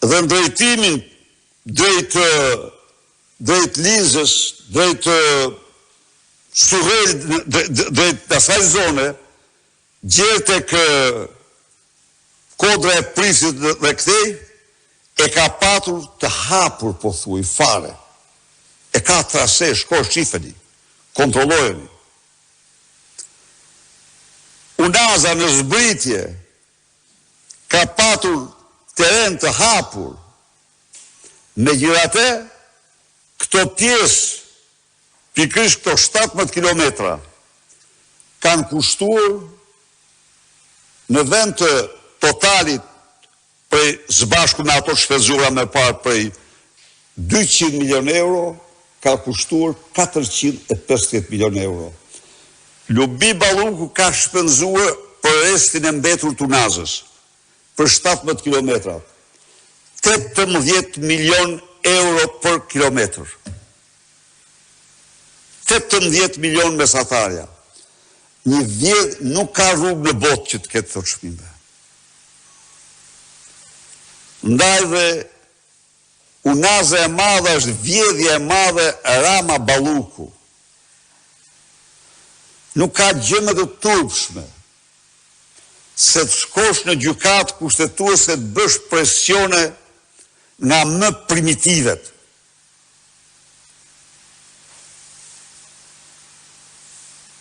dhe në drejtimin drejt Lizës, drejt Surrel, drejt asaj zone, gjerë tek kodra e Prisit dhe këtej, e ka patur të hapur, po thuaj, fare. E ka trase, shko shifeni, kontrollojeni. Unaza në zbritje ka patur teren të hapur. Megjithatë, këto pjesë, pikërisht këto 17 kilometra, kanë kushtuar në vend të totalit prej zbashku me ato shpenzura me parë prej 200 milion euro, ka kushtuar 450 milion euro. Lubi Balluku ka shpenzuar për restin e mbetur të Unazës, për 17 kilometra, 18 milion euro për kilometr. 18 milion mesatarja. Një vjedh nuk ka rrugë në botë që të ketë të çmime. Ndaj dhe Unaza e madhe është vjedhja e madhe Rama Balluku. Nuk ka gjë më të turpshme se të shkosh në gjykatë kushtetuese të bësh presione nga më primitivet.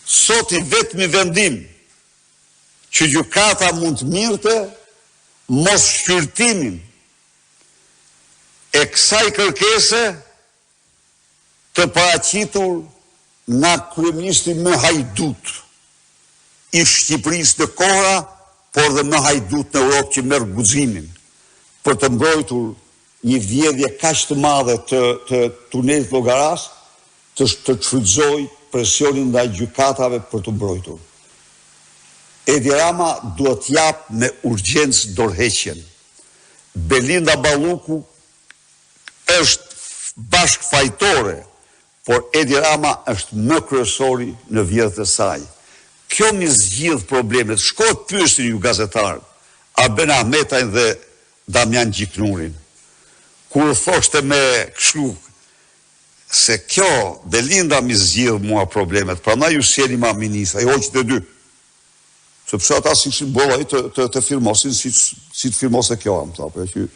Sot i vetmi vendim që gjykata mund të mirëte mos shqyrtimin e kësaj kërkese të paraqitur nga kryeministri më hajdut i Shqipërisë në kohra, por dhe më hajdut në Europë që merr guximin për të mbrojtur një vjedhje kaq të madhe të tunelit Llogaras, të shfrytëzoj presionin ndaj gjykatave për të mbrojtur. Edi Rama duhet jap me urgjencë dorëheqjen. Belinda Balluku është bashkëfajtore, por Edi Rama është më kryesori në vjedhjet e saj. Kjo mi zgjidh problemet. Shkohet pyesni ju gazetarët, Arben Ahmetajn dhe Damian Gjiknurin. Kur thoshte me kështu se kjo Belinda mi zgjidh mua problemet, prandaj ju sjeni ma ministra, i hoqët e dy. Sepse ata si bolla të firmosin si të firmose kjo, më thapë, që